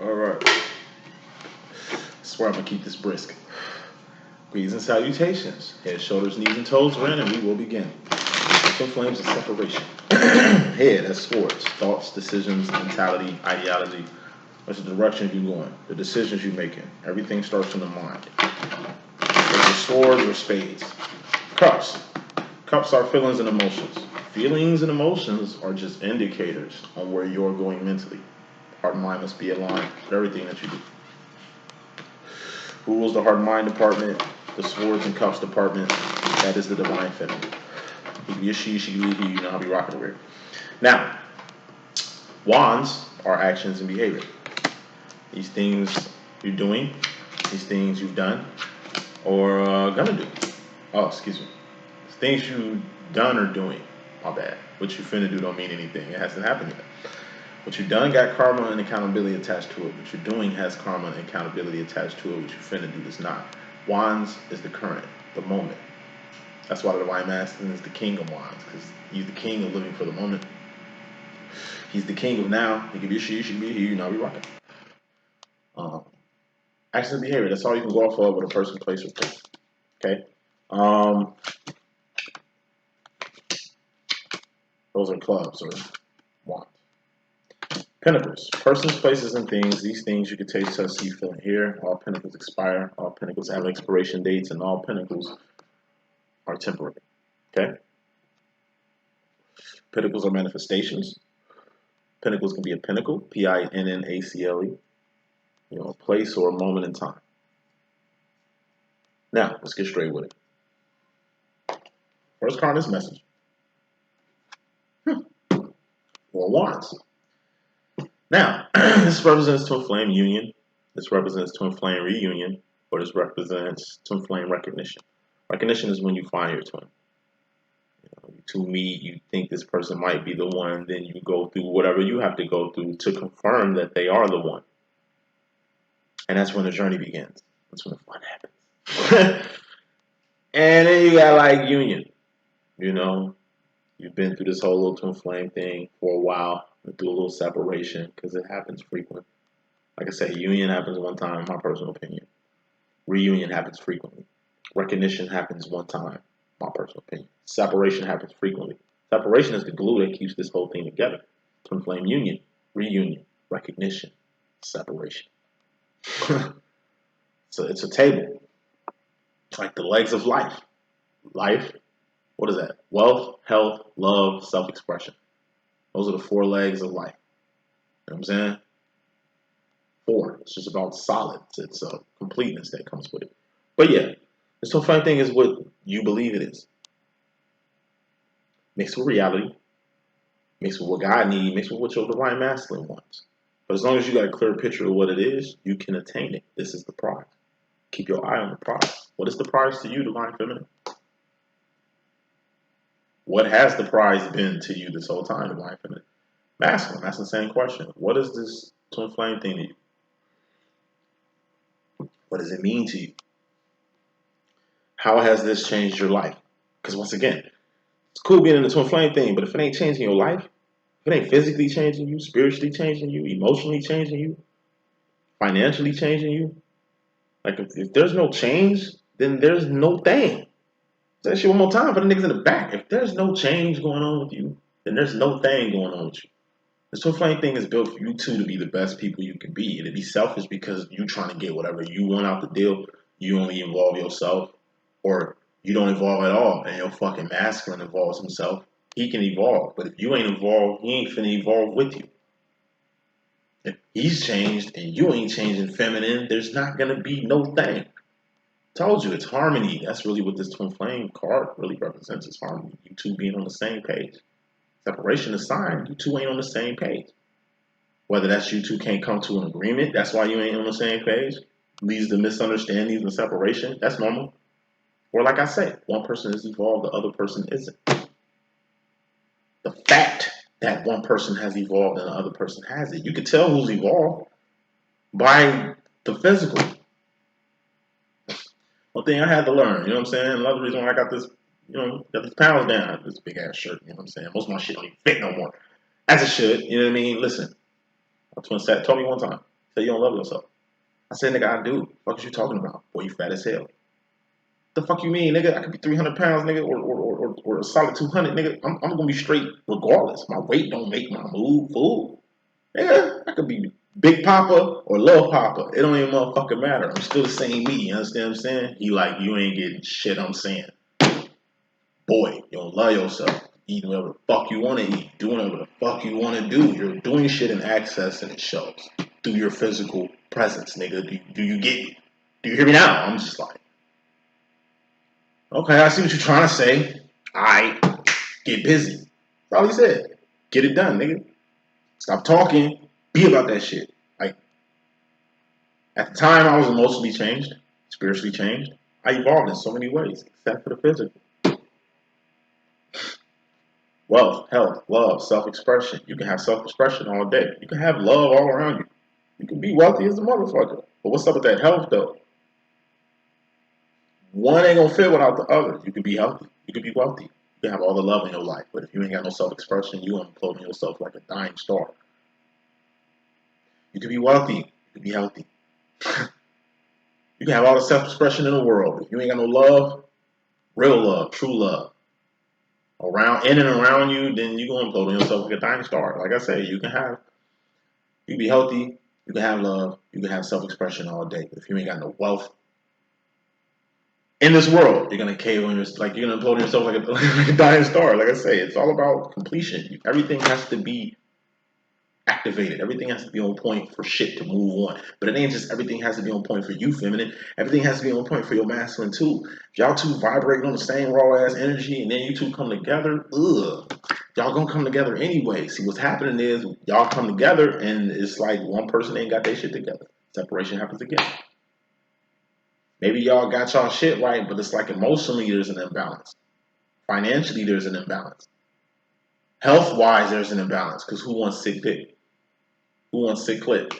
All right. I swear I'm gonna keep this brisk. Greetings and salutations. Head, shoulders, knees, and toes are in, and we will begin. Some flames of separation. Head, that's swords, thoughts, decisions, mentality, ideology. That's the direction you're going, the decisions you're making. Everything starts in the mind. Whether swords or spades. Cups. Cups are feelings and emotions. Feelings and emotions are just indicators on where you're going mentally. Heart and mind must be aligned with everything that you do. Who rules the heart and mind department? The swords and cups department. That is the divine feminine. He can be a she can be he, you know how we rock it over here. Now, wands are actions and behavior. These things you're doing, these things you've done, or gonna do. Oh, excuse me. Things you done or doing. My bad. What you finna do don't mean anything. It hasn't happened yet. What you done got karma and accountability attached to it. What you're doing has karma and accountability attached to it. What you finna do does not. Wands is the current, the moment. That's why the divine masculine is the king of wands, because he's the king of living for the moment. He's the king of now. He can be a she can be a he, you know, we rocking. Actions and behavior, that's all you can go off of with a person, place, or thing. Okay? Those are clubs or wands. Pentacles, persons, places, and things. These things you can taste, touch, see, feel, and hear. All pentacles expire. All pentacles have expiration dates, and all pentacles are temporary. Okay? Pentacles are manifestations. Pentacles can be a pinnacle, Pinnacle, you know, a place or a moment in time. Now, let's get straight with it. First card is message. Four wands. Now, this represents twin flame union. This represents twin flame reunion, or this represents twin flame recognition. Recognition is when you find your twin. You know, you two meet, you think this person might be the one, then you go through whatever you have to go through to confirm that they are the one. And that's when the journey begins. That's when the fun happens. And then you got like union. You know, you've been through this whole little twin flame thing for a while, through a little separation, because it happens frequent. Like I said, union happens one time, in my personal opinion. Reunion happens frequently. Recognition happens one time, my personal opinion. Separation happens frequently. Separation is the glue that keeps this whole thing together. Twin flame union, reunion, recognition, separation. So it's a table. It's like the legs of life. Life, what is that? Wealth, health, love, self-expression. Those are the four legs of life. You know what I'm saying? Four. It's just about solid. It's a completeness that comes with it. But yeah, the so fun thing is what you believe it is. Mixed with reality, mixed with what God needs, mixed with what your divine masculine wants. But as long as you got a clear picture of what it is, you can attain it. This is the prize. Keep your eye on the prize. What is the prize to you, divine feminine? What has the prize been to you this whole time, divine feminine? Masculine, that's the same question. What is this twin flame thing to you? What does it mean to you? How has this changed your life? Because once again, it's cool being in the twin flame thing, but if it ain't changing your life, if it ain't physically changing you, spiritually changing you, emotionally changing you, financially changing you, like if there's no change, then there's no thing. Say that shit one more time for the niggas in the back. If there's no change going on with you, then there's no thing going on with you. The twin flame thing is built for you two to be the best people you can be. And to be selfish because you trying to get whatever you want out the deal, you only involve yourself, or you don't evolve at all, and your fucking masculine involves himself. He can evolve, but if you ain't involved, he ain't finna evolve with you. If he's changed and you ain't changing feminine, there's not gonna be no thing. Told you, it's harmony. That's really what this twin flame card really represents, is harmony. You two being on the same page. Separation aside, you two ain't on the same page. Whether that's you two can't come to an agreement, that's why you ain't on the same page, leads to misunderstandings and separation, that's normal. Or like I say, one person is evolved, the other person isn't. The fact that one person has evolved and the other person hasn't, you can tell who's evolved by the physical. One thing I had to learn, you know what I'm saying? Another reason why I got this, got these pounds down, this big ass shirt, you know what I'm saying? Most of my shit don't even fit no more. As it should, you know what I mean? Listen, my twin sat told me one time, So you don't love yourself. I said, nigga, I do. What you talking about? Boy, you fat as hell. The fuck you mean, nigga? I could be 300 pounds, nigga, or a solid 200, nigga. I'm gonna be straight regardless. My weight don't make my move, fool. Nigga, I could be Big Papa or Lil Papa. It don't even motherfucking matter. I'm still the same me. You understand what I'm saying? He like, you ain't getting shit I'm saying. Boy, you don't love yourself. Eating whatever the fuck you want to eat. Doing whatever the fuck you want to do. You're doing shit in access and it shows. Through your physical presence, nigga. Do you get me? Do you hear me now? I'm just like, okay, I see what you're trying to say. Alright, get busy. That's all he said. Get it done, nigga. Stop talking. Be about that shit. Like, at the time, I was emotionally changed, spiritually changed. I evolved in so many ways, except for the physical. Wealth, health, love, self-expression. You can have self-expression all day. You can have love all around you. You can be wealthy as a motherfucker. But what's up with that health, though? One ain't gonna fit without the other. You can be healthy. You can be wealthy. You can have all the love in your life. But if you ain't got no self-expression, you imploding yourself like a dying star. You can be wealthy. You can be healthy. You can have all the self-expression in the world. If you ain't got no love, real love, true love, around in and around you, then you're gonna implode on yourself like a dying star. Like I said, you can be healthy, you can have love, you can have self-expression all day. But if you ain't got no wealth in this world, you're gonna cave on yourself, like you're gonna implode on yourself like like a dying star. Like I say, it's all about completion. Everything has to be activated. Everything has to be on point for shit to move on. But it ain't just everything has to be on point for you, feminine. Everything has to be on point for your masculine too. If y'all two vibrating on the same raw ass energy and then you two come together, y'all gonna come together anyway. See, what's happening is y'all come together and it's like one person ain't got their shit together. Separation happens again. Maybe y'all got y'all shit right, but it's like emotionally there's an imbalance. Financially there's an imbalance. Health-wise there's an imbalance because who wants sick dick? Who wants sick clit?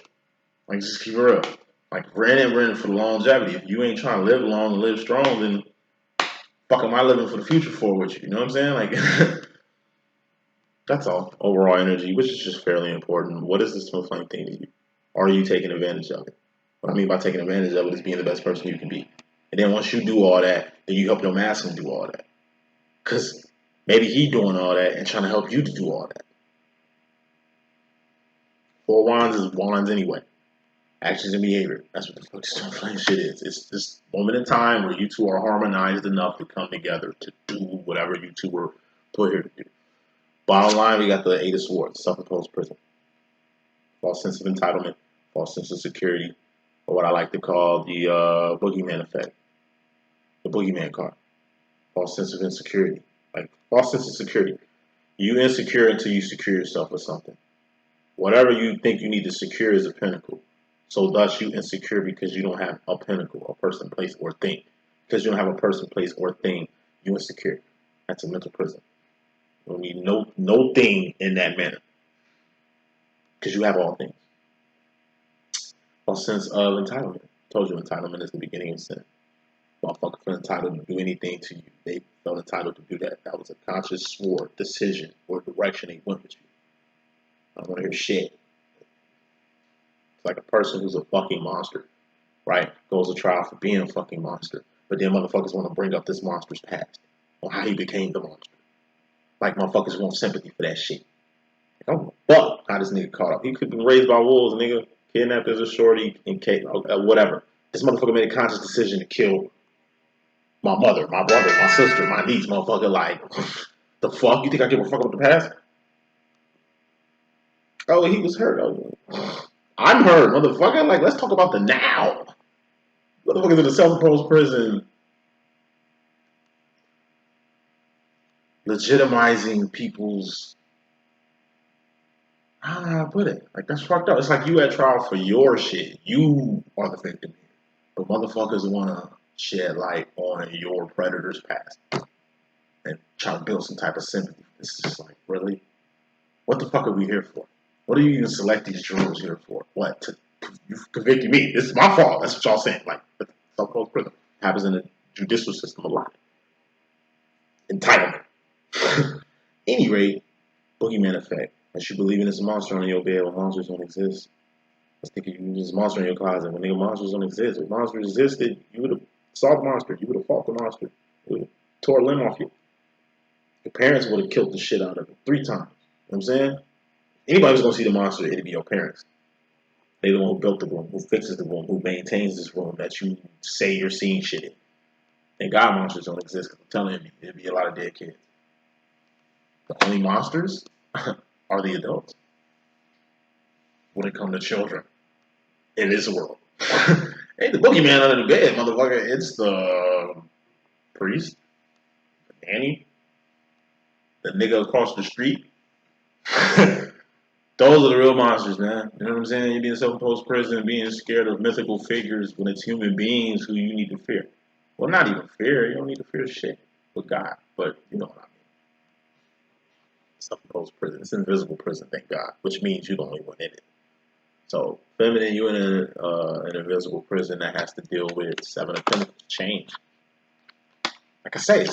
Like, just keep it real. Like, we're in for the longevity. If you ain't trying to live long and live strong, then fuck am I living for the future for with you? You know what I'm saying? Like, that's all. Overall energy, which is just fairly important. What is this twin flame thing to you? Are you taking advantage of it? What I mean by taking advantage of it is being the best person you can be. And then once you do all that, then you help your masculine do all that. Because maybe he doing all that and trying to help you to do all that. Four wands is wands anyway. Actions and behavior. That's what the fuck this twin flame shit is. It's this moment in time where you two are harmonized enough to come together to do whatever you two were put here to do. Bottom line, we got the Eight of Swords, self-imposed prison. False sense of entitlement, false sense of security, or what I like to call the Boogeyman Effect. The Boogeyman card. False sense of insecurity. Like, false sense of security. You insecure until you secure yourself with something. Whatever you think you need to secure is a pinnacle. So thus you insecure because you don't have a pinnacle, a person, place, or thing. Because you don't have a person, place, or thing, you insecure. That's a mental prison. You don't need no thing in that manner. Because you have all things. False sense of entitlement. I told you entitlement is the beginning of sin. Motherfucker felt entitled to do anything to you. They felt entitled to do that. That was a conscious swore, decision, or direction they went with you. I don't want to hear shit. It's like a person who's a fucking monster, right? Goes to trial for being a fucking monster. But then motherfuckers want to bring up this monster's past on how he became the monster. Like motherfuckers want sympathy for that shit. Like, oh, fuck, how this nigga caught up. He could be raised by wolves, nigga. Kidnapped as a shorty, and whatever. This motherfucker made a conscious decision to kill my mother, my brother, my sister, my niece, motherfucker. Like, the fuck? You think I give a fuck about the past? Oh, he was hurt. Oh, I'm hurt, motherfucker. Like, let's talk about the now. Motherfuckers in a self-imposed prison legitimizing people's, I don't know how to put it. Like, that's fucked up. It's like you at trial for your shit. You are the victim here. But motherfuckers want to shed light on your predator's past and try to build some type of sympathy. It's just like, really? What the fuck are we here for? What do you even select these jurors here for? What? To convict me? This is my fault. That's what y'all saying. Like, self-imposed prison happens in the judicial system a lot. Entitlement. Any rate, Boogeyman Effect. As you believe in this monster on your bed, well, monsters don't exist. thinking you was a monster in your closet when nigga monsters don't exist. If monsters existed, you would have saw the monster. You would have fought the monster. You would have tore a limb off you. Your parents would have killed the shit out of it 3 times. You know what I'm saying? Anybody who's gonna see the monster, it'd be your parents. They're the one who built the room, who fixes the room, who maintains this room that you say you're seeing shit in. And God monsters don't exist. I'm telling you, there'd be a lot of dead kids. The only monsters are the adults when it comes to children in this world. Ain't the boogeyman under the bed, motherfucker. It's the priest, the nanny, the nigga across the street. Those are the real monsters, man. You know what I'm saying? You be in self-imposed prison, being scared of mythical figures when it's human beings who you need to fear. Well, not even fear. You don't need to fear shit with God. But you know what I mean. Self-imposed prison. It's an invisible prison, thank God. Which means you don't even in it. So, feminine, you're in an invisible prison that has to deal with 7 of Pentacles. Change. Like I say,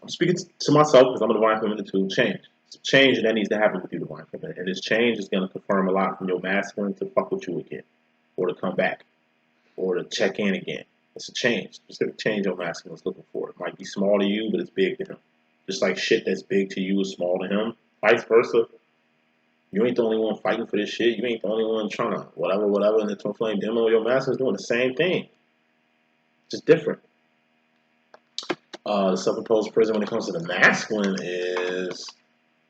I'm speaking to myself because I'm a divine feminine too. Change. It's a change that needs to happen with you, divine feminine. And this change is going to confirm a lot from your masculine to fuck with you again. Or to come back. Or to check in again. It's a change. Specific change your masculine is looking for. It might be small to you, but it's big to him. Just like shit that's big to you is small to him. Vice versa. You ain't the only one fighting for this shit. You ain't the only one trying to whatever in the twin flame demo. Your master's doing the same thing. Just different. The self-imposed prison when it comes to the masculine is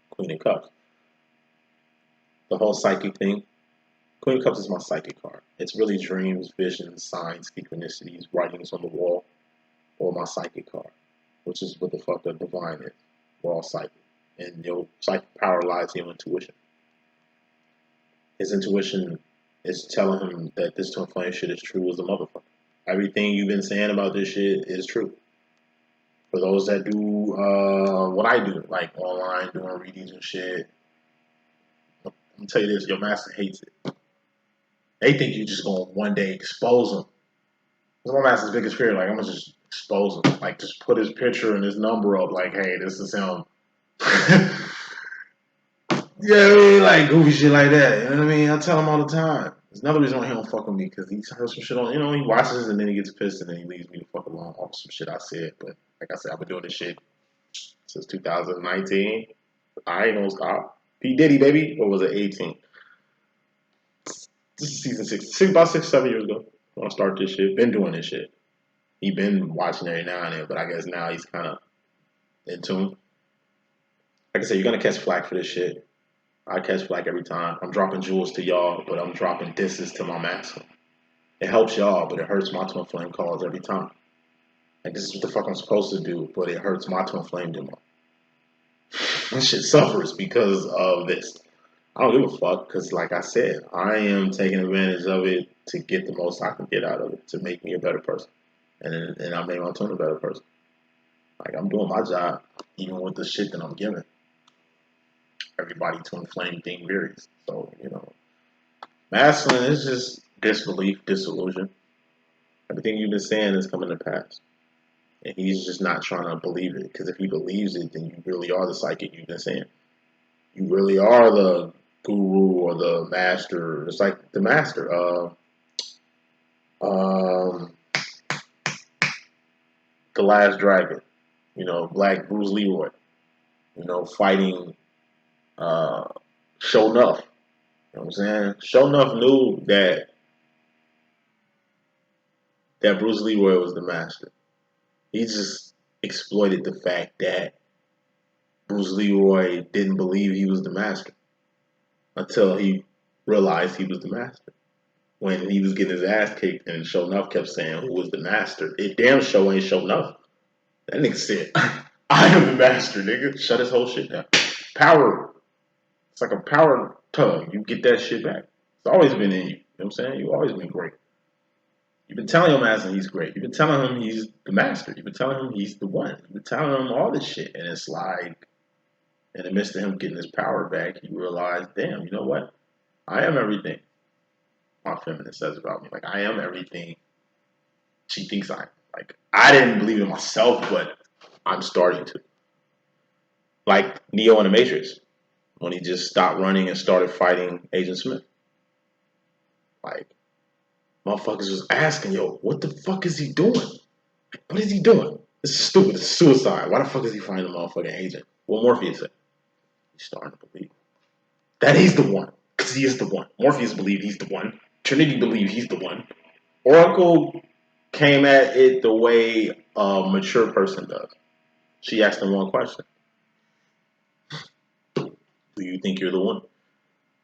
Queen of Cups. The whole psychic thing. Queen of Cups is my psychic card. It's really dreams, visions, signs, synchronicities, writings on the wall, or my psychic card, which is what the fuck the divine is. We're all psychic. And your psychic power lies in your intuition. His intuition is telling him that this twin flame shit is true as a motherfucker. Everything you've been saying about this shit is true. For those that do what I do, like online, doing readings and shit, I'm gonna tell you this, your master hates it. They think you just gonna one day expose them. That's my master's biggest fear, like I'm gonna just expose him. Like just put his picture and his number up, like, hey, this is him. Yeah, I mean, like goofy shit like that. You know what I mean? I tell him all the time. There's another reason why he don't fuck with me because he's heard some shit on. You know, he watches and then he gets pissed and then he leaves me the fuck alone off some shit I said. But like I said, I've been doing this shit since 2019. I ain't gonna stop. P Diddy, baby, or was it 18? This is season 6, about 7 years ago. When I started this shit, been doing this shit. He been watching every now and then, but I guess now he's kind of in tune. Like I said, you're gonna catch flack for this shit. I catch flack every time. I'm dropping jewels to y'all, but I'm dropping disses to my master. It helps y'all, but it hurts my twin flame cause every time. Like this is what the fuck I'm supposed to do, but it hurts my twin flame demo. This shit suffers because of this. I don't give a fuck because, like I said, I am taking advantage of it to get the most I can get out of it to make me a better person, and I made my twin a better person. Like I'm doing my job, even with the shit that I'm giving. Everybody twin flame thing varies, so you know. Masculine is just disbelief, disillusion. Everything you've been saying is coming to pass. And he's just not trying to believe it. Because if he believes it, then you really are the psychic you've been saying. You really are the guru or the master. It's like the master. The Last Dragon. You know, Black Bruce Leroy. You know, fighting Show Nuff. You know what I'm saying? Show Nuff knew that Bruce Leroy was the master. He just exploited the fact that Bruce Leroy didn't believe he was the master until he realized he was the master. When he was getting his ass kicked and Show Nuff kept saying who was the master, it damn show ain't Show Nuff. That nigga said, I am the master, nigga. Shut his whole shit down. Power. It's like a power tug. You get that shit back. It's always been in you. You know what I'm saying? You've always been great. You've been telling your master he's great. You've been telling him he's the master. You've been telling him he's the one. You've been telling him all this shit. And it's like, in the midst of him getting his power back, he realized, damn, you know what? I am everything my feminine says about me. Like, I am everything she thinks I am. Like, I didn't believe in myself, but I'm starting to. Like Neo in the Matrix, when he just stopped running and started fighting Agent Smith. Like, motherfuckers was asking, yo, what the fuck is he doing? What is he doing? This is stupid. It's suicide. Why the fuck is he finding a motherfucking agent? What Morpheus said? He's starting to believe that he's the one. Because he is the one. Morpheus believed he's the one. Trinity believed he's the one. Oracle came at it the way a mature person does. She asked him one question. Do you think you're the one?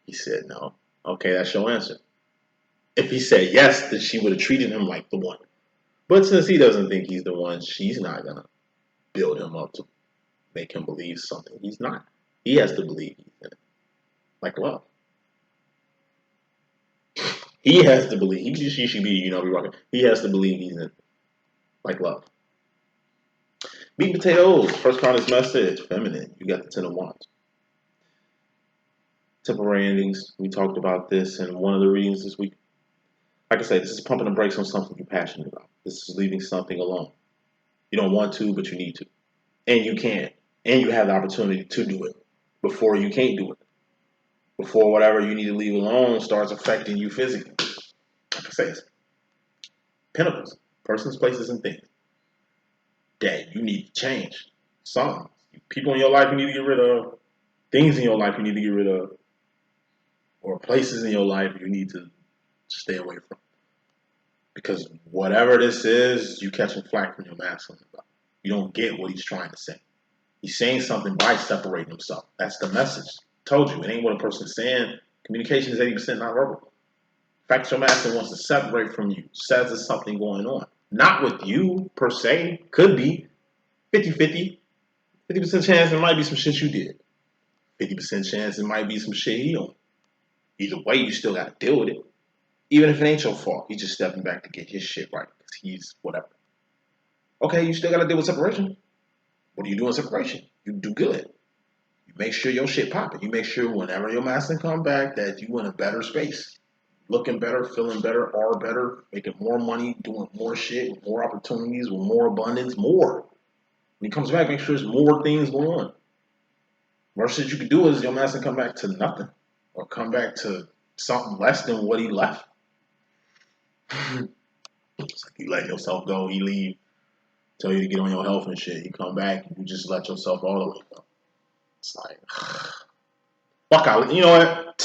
He said no. Okay, that's your answer. If he said yes, then she would have treated him like the one. But since he doesn't think he's the one, she's not going to build him up to make him believe something he's not. He has to believe he's in it. Like love. He has to believe. She should be, be rocking. He has to believe he's in it. Like love. Meat and potatoes. First card is message. Feminine. You got the 10 of Wands. Temporary endings. We talked about this in one of the readings this week. Like I said, this is pumping the brakes on something you're passionate about. This is leaving something alone. You don't want to, but you need to. And you can. And you have the opportunity to do it before you can't do it. Before whatever you need to leave alone starts affecting you physically. Like I say, it's Pentacles. Persons, places, and things. That you need to change. Some. People in your life you need to get rid of. Things in your life you need to get rid of. Or places in your life you need to stay away from. Because whatever this is, you catching flack from your masculine about. You don't get what he's trying to say. He's saying something by separating himself. That's the message. Told you, it ain't what a person's saying. Communication is 80% nonverbal. The fact that your masculine wants to separate from you says there's something going on. Not with you, per se. Could be 50-50. 50% chance it might be some shit you did. 50% chance it might be some shit he on. Either way, you still got to deal with it. Even if it ain't your fault, he's just stepping back to get his shit right. Because he's whatever. Okay, you still got to deal with separation. What do you do in separation? You do good. You make sure your shit popping. You make sure whenever your masculine come back that you in a better space. Looking better, feeling better, are better, making more money, doing more shit, with more opportunities, with more abundance, more. When he comes back, make sure there's more things going on. Worst shit you can do is your masculine come back to nothing. Or come back to something less than what he left. It's like you let yourself go, he leave, tell you to get on your health and shit. You come back, you just let yourself all the way go. It's like, fuck out. You know what?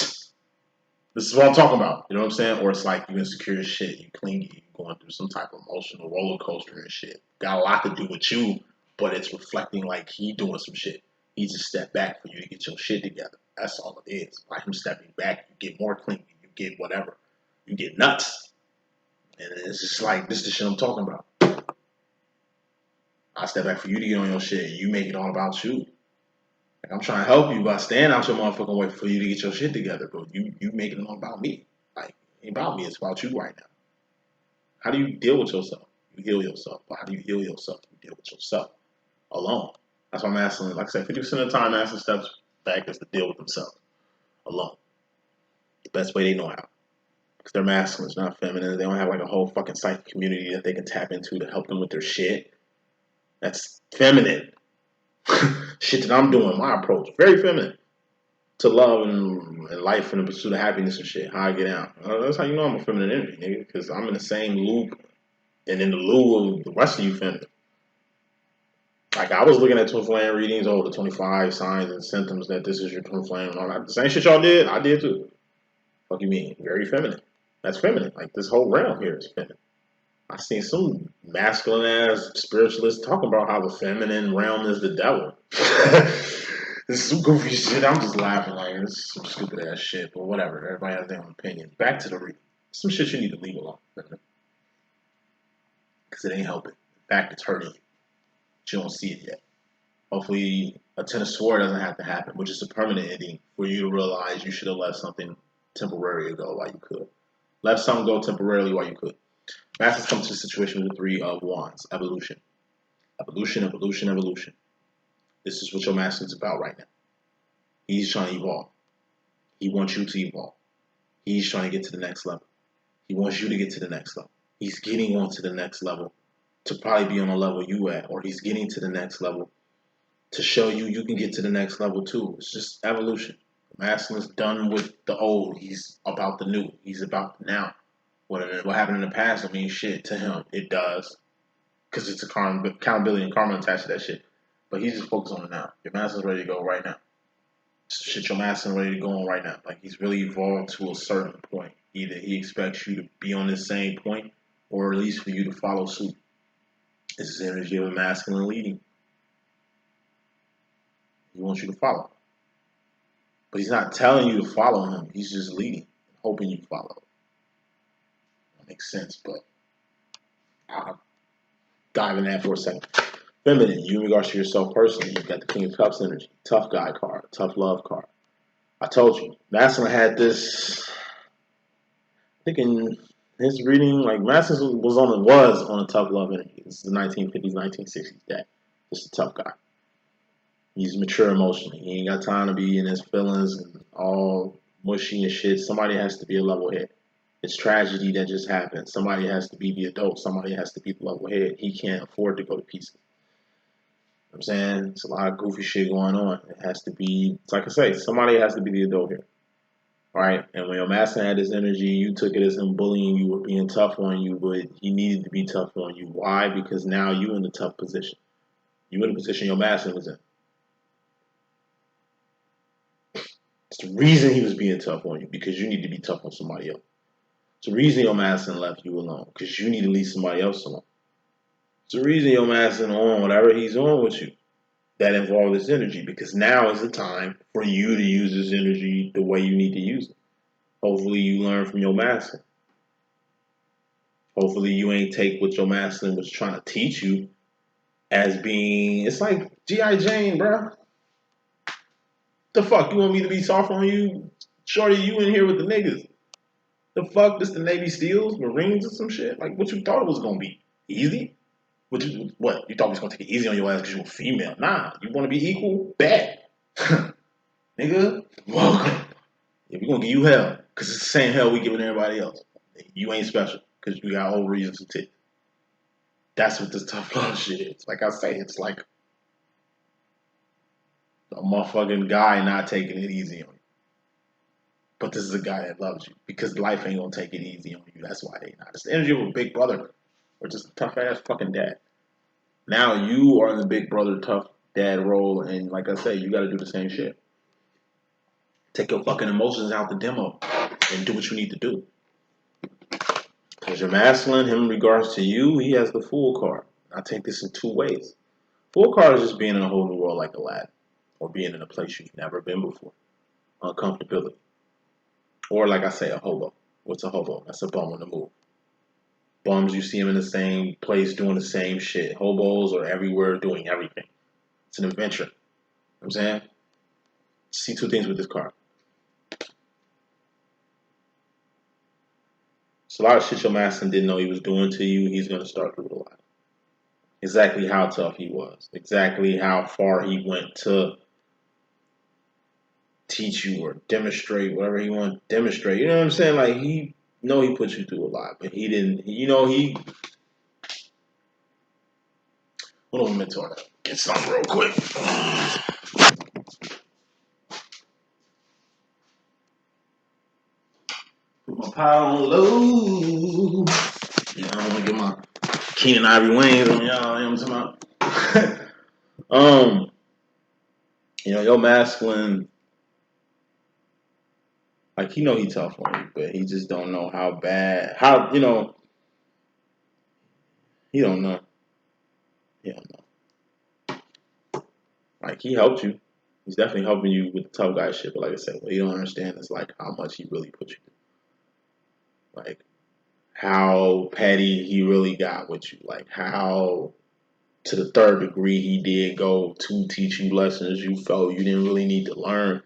This is what I'm talking about. You know what I'm saying? Or it's like you insecure as shit, you clingy, you going through some type of emotional roller coaster and shit. Got a lot to do with you, but it's reflecting like he doing some shit. He just stepped back for you to get your shit together. That's all it is. By him stepping back, you get more clingy, you get whatever. You get nuts. And it's just like, this is the shit I'm talking about. I step back for you to get on your shit, and you make it all about you. Like, I'm trying to help you by staying out your motherfucking way for you to get your shit together, but you make it all about me. Like, it ain't about me, it's about you right now. How do you deal with yourself? You heal yourself. But how do you heal yourself? You deal with yourself alone. That's why I'm asking, like I said, 50% of the time, asking steps back is to deal with themselves alone. The best way they know how. Because they're masculine, it's not feminine. They don't have like a whole fucking psychic community that they can tap into to help them with their shit. That's feminine. Shit that I'm doing, my approach, very feminine. To love and life and the pursuit of happiness and shit. How I get out. That's how you know I'm a feminine energy, nigga. Because I'm in the same loop and in the loop of the rest of you feminine. Like, I was looking at twin flame readings, the 25 signs and symptoms that this is your twin flame and all that. The same shit y'all did, I did too. Fuck you mean? Very feminine. That's feminine. Like, this whole realm here is feminine. I've seen some masculine ass spiritualists talking about how the feminine realm is the devil. This is some goofy shit. I'm just laughing like this is some stupid ass shit, but whatever. Everybody has their own opinion. Back to the reading. Some shit you need to leave alone, because it ain't helping. In fact, it's hurting you. But you don't see it yet. Hopefully, a Ten of Swords doesn't have to happen, which is a permanent ending for you to realize you should have let something temporary ago while you could. Let something go temporarily while you could. Masters come to the situation with the Three of Wands. Evolution. Evolution, evolution, evolution. This is what your master is about right now. He's trying to evolve. He wants you to evolve. He's trying to get to the next level. He wants you to get to the next level. He's getting on to the next level to probably be on the level you at, or he's getting to the next level to show you you can get to the next level too. It's just evolution. Masculine's done with the old. He's about the new. He's about the now. What happened in the past don't mean shit to him. It does. Because it's accountability and karma attached to that shit. But he's just focused on it now. Your masculine's ready to go right now. Shit, your masculine ready to go on right now. Like, he's really evolved to a certain point. Either he expects you to be on this same point, or at least for you to follow suit. It's the energy of a masculine leading. He wants you to follow. But he's not telling you to follow him. He's just leading, hoping you follow. That makes sense, but I'll dive in that for a second. Feminine, you in regards to yourself personally, you've got the King of Cups energy, tough guy card, tough love card. I told you, masculine had this. I think in his reading, like masculine was on a tough love energy. This is the 1950s, 1960s dad. Just a tough guy. He's mature emotionally. He ain't got time to be in his feelings and all mushy and shit. Somebody has to be a level head. It's tragedy that just happened. Somebody has to be the adult. Somebody has to be the level head. He can't afford to go to pieces. You know what I'm saying? It's a lot of goofy shit going on. It has to be, like I say, somebody has to be the adult here. Right? And when your master had this energy, you took it as him bullying you or being tough on you, but he needed to be tough on you. Why? Because now you in the tough position. You in the position your master was in. It's the reason he was being tough on you, because you need to be tough on somebody else. It's the reason your master left you alone, because you need to leave somebody else alone. It's the reason your master on whatever he's on with you that involves this energy, because now is the time for you to use this energy the way you need to use it. Hopefully you learn from your master. Hopefully you ain't take what your master was trying to teach you as being, it's like G.I. Jane, bro. The fuck, you want me to be soft on you? Shorty, you in here with the niggas. The fuck, this the Navy SEALs, Marines or some shit? Like, what you thought it was gonna be? Easy? What? You thought we was gonna take it easy on your ass because you were female? Nah, you wanna be equal? Bad. Nigga, welcome. Yeah, we gonna give you hell, because it's the same hell we giving everybody else. You ain't special, because you got old reasons to take. That's what this tough love shit is. Like I say, it's like a motherfucking guy not taking it easy on you. But this is a guy that loves you, because life ain't gonna take it easy on you. That's why they not. It's the energy of a big brother, or just a tough ass fucking dad. Now you are in the big brother tough dad role, and like I say, you gotta do the same shit. Take your fucking emotions out the demo and do what you need to do. Because your masculine, him in regards to you, he has the Fool card. I take this in two ways. Fool card is just being in a whole new world like Aladdin, or being in a place you've never been before. Uncomfortability. Or like I say, a hobo. What's a hobo? That's a bum on the move. Bums, you see them in the same place doing the same shit. Hobos are everywhere doing everything. It's an adventure. You know what I'm saying? See two things with this card. It's a lot of shit your master didn't know he was doing to you. He's going to start to realize exactly how tough he was. Exactly how far he went to teach you or demonstrate whatever he wanted to demonstrate. You know what I'm saying? Like, he put you through a lot, but he didn't, hold on a minute, to get something real quick. Put my power on low. Yeah, I don't want to get my Keenan Ivory Waynes on y'all. You know what I'm talking about? Your masculine, like, he tough on you, but he just don't know how bad, he don't know. He don't know. Like, he helped you. He's definitely helping you with the tough guy shit, but like I said, what you don't understand is, like, how much he really put you through. Like, how petty he really got with you. Like, how, to the third degree, he did go to teach you lessons you felt you didn't really need to learn.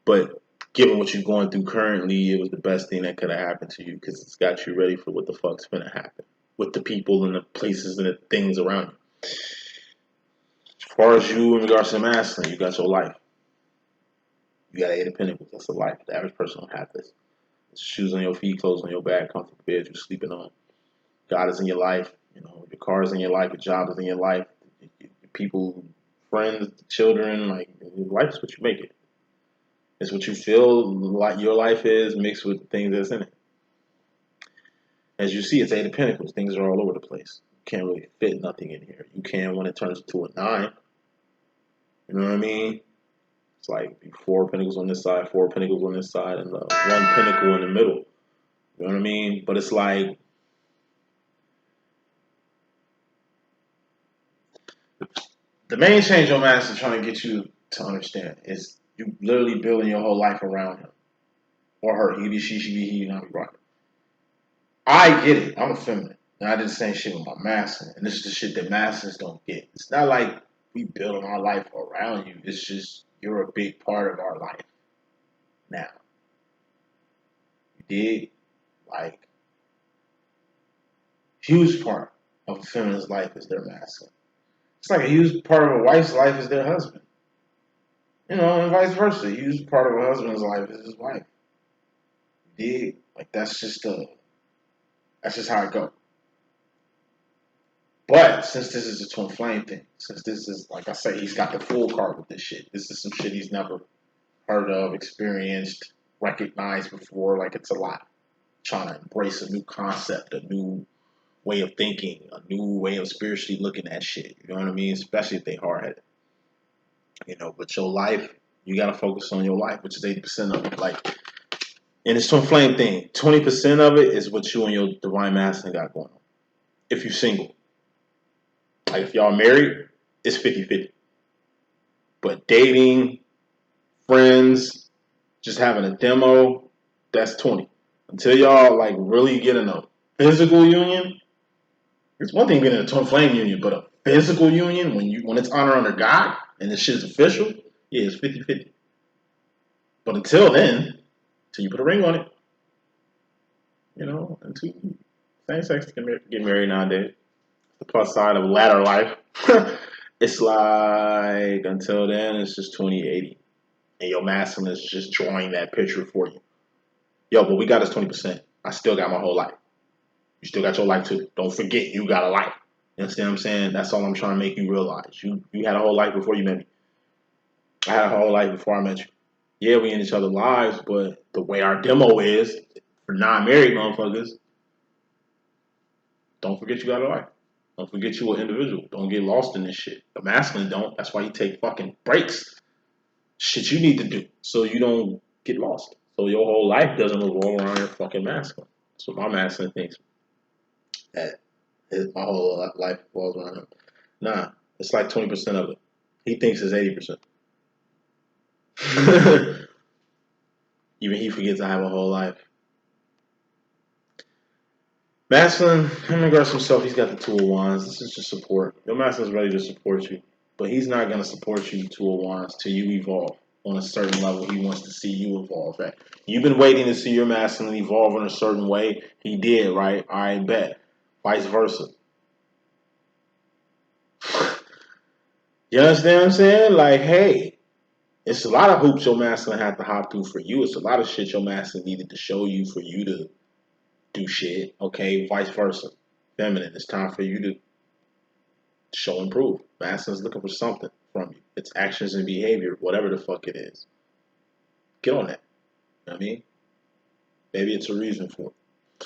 But given what you're going through currently, it was the best thing that could have happened to you, because it's got you ready for what the fuck's gonna happen with the people and the places and the things around you. As far as you in regards to masculine, you got your life. You got 8 of Pentacles. That's a life. The average person don't have this. It's shoes on your feet, clothes on your back, comfortable bed you're sleeping on. God is in your life. Your car is in your life. Your job is in your life. Your people, friends, children, like, life is what you make it. It's what you feel like your life is mixed with things that's in it. As you see, it's Eight of Pentacles. Things are all over the place. You can't really fit nothing in here. You can when it turns to a 9. You know what I mean? It's like 4 pentacles on this side, 4 pentacles on this side, and the 1 pentacle in the middle. You know what I mean? But it's like the main change your master is trying to get you to understand is you literally building your whole life around him or her. He be she be he, not be rocket. I get it. I'm a feminine. And I did the same shit with my masculine. And this is the shit that masculines don't get. It's not like we building our life around you. It's just you're a big part of our life now. You dig? Like, huge part of a feminine's life is their masculine. It's like a huge part of a wife's life is their husband. You know, and vice versa. A huge part of a husband's life is his wife. You dig? Like that's just how it goes. But since this is a twin flame thing, since this is like I say, he's got the full card with this shit. This is some shit he's never heard of, experienced, recognized before. Like it's a lot. Trying to embrace a new concept, a new way of thinking, a new way of spiritually looking at shit. You know what I mean? Especially if they hard headed. You know, but your life, you gotta focus on your life, which is 80% of it. Like in this twin flame thing, 20% of it is what you and your divine masculine got going on. If you're single. Like if y'all married, it's 50-50. But dating, friends, just having a demo, that's 20. Until y'all like really get in a physical union, it's one thing being in a twin flame union, but a physical union when it's honor under God and this shit is official, yeah, it's 50-50. But until then, till you put a ring on it, you know, until same sex can get married nowadays. The plus side of ladder life. It's like until then it's just 20-80. And your masculine is just drawing that picture for you. Yo, but we got us 20%. I still got my whole life. You still got your life too. Don't forget you got a life. You understand what I'm saying? That's all I'm trying to make you realize. You had a whole life before you met me. I had a whole life before I met you. Yeah, we in each other's lives, but the way our demo is for non-married motherfuckers, don't forget you got a life. Don't forget you an individual. Don't get lost in this shit. The masculine don't. That's why you take fucking breaks. Shit you need to do so you don't get lost. So your whole life doesn't revolve around your fucking masculine. That's what my masculine thinks. That my whole life revolves around him. Nah, it's like 20% of it. He thinks it's 80%. Even he forgets I have a whole life. Masculine, in regards to himself, he's got the Two of Wands. This is just support. Your masculine's ready to support you. But he's not going to support you, Two of Wands, till you evolve on a certain level. He wants to see you evolve at. You've been waiting to see your masculine evolve in a certain way. He did, right? I bet. Vice versa. You understand what I'm saying? Like, hey, it's a lot of hoops your masculine had to hop through for you. It's a lot of shit your masculine needed to show you for you to do shit. Okay, vice versa. Feminine, it's time for you to show and prove. Masculine's looking for something from you. It's actions and behavior, whatever the fuck it is. Get on that. You know what I mean? Maybe it's a reason for it.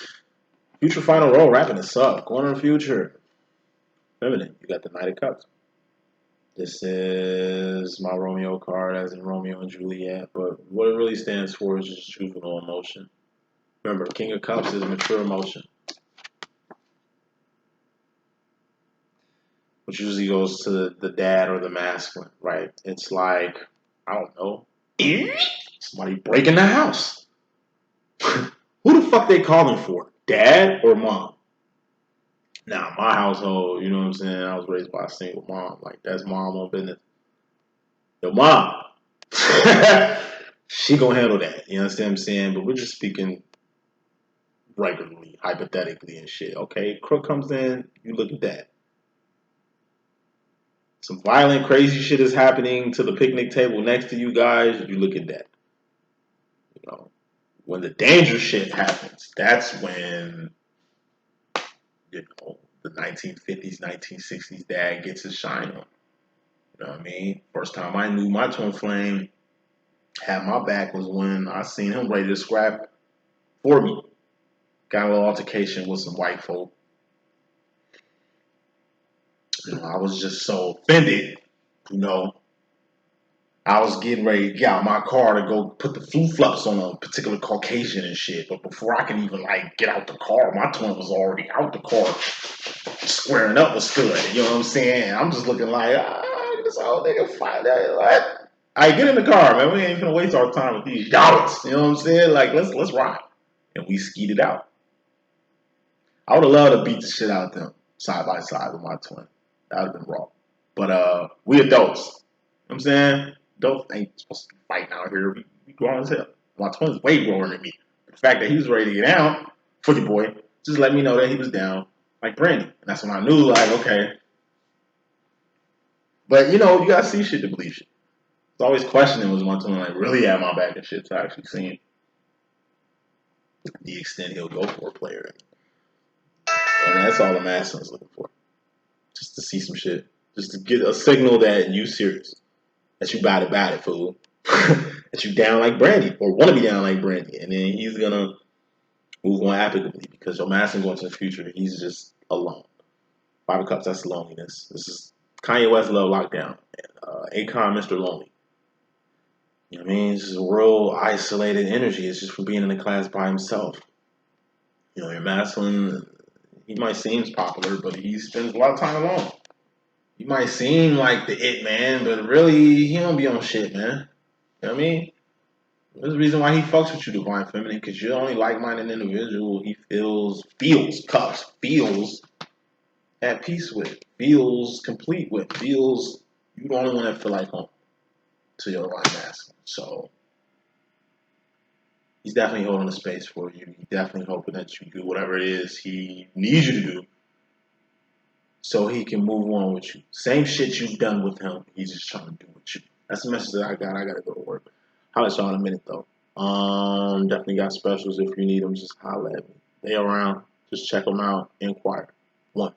Future final roll, wrapping this up. Going on future. Feminine, you got the Knight of Cups. This is my Romeo card, as in Romeo and Juliet. But what it really stands for is just juvenile emotion. Remember, King of Cups is mature emotion, which usually goes to the dad or the masculine, right? It's like, I don't know, somebody breaking the house. Who the fuck they calling for? Dad or mom? Now, my household, you know what I'm saying? I was raised by a single mom. Like, that's mom on business. Your mom. She gonna handle that. You understand what I'm saying? But we're just speaking regularly, hypothetically and shit. Okay, crook comes in, you look at that. Some violent, crazy shit is happening to the picnic table next to you guys, you look at that. You know, when the danger shit happens, that's when, you know, the 1950s, 1960s dad gets his shine on. You know what I mean? First time I knew my twin flame, had my back was when I seen him ready to scrap for me. Got a little altercation with some white folk. I was just so offended. You know, I was getting ready to get out my car to go put the flip-flops on a particular Caucasian and shit. But before I could even like get out the car, my twin was already out the car, squaring up with Scud. You know what I'm saying? I'm just looking like, this old nigga fight that. What? I get in the car, man. We ain't gonna waste our time with these dollars. You know what I'm saying? Like, let's ride. And we skeeted out. I would have loved to beat the shit out of them side by side with my twin. That would have been raw. But we adults. You know what I'm saying? Adults ain't supposed to be fighting out here. We grown as hell. My twin's way grown than me. The fact that he was ready to get down, Footy boy, just let me know that he was down like Brandy. And that's when I knew, like, okay. But, you gotta see shit to believe shit. It's always questioning was my twin, like, really had my back and shit to actually seeing the extent he'll go for a player. And that's all the Mason's looking for. Just to see some shit. Just to get a signal that you serious. That you about it, fool. That you down like Brandy. Or want to be down like Brandy. And then he's going to move on applicably. Because your Mason going to the future, he's just alone. 5 of Cups, that's loneliness. This is Kanye West Love Lockdown. And Akon, Mr. Lonely. You know what I mean? It's just a real isolated energy. It's just from being in the class by himself. Your masculine, he might seem popular, but he spends a lot of time alone. He might seem like the it man, but really, he don't be on shit, man. You know what I mean? There's a reason why he fucks with you, Divine Feminine, because you're the only like-minded individual he feels at peace with, feels complete with, feels you the only one that feel like home to your divine masculine. So he's definitely holding a space for you. He's definitely hoping that you do whatever it is he needs you to do so he can move on with you. Same shit you've done with him, he's just trying to do with you. That's the message that I got. I got to go to work. Holla at y'all in a minute, though. Definitely got specials. If you need them, just holla at me. They around. Just check them out. Inquire. 1.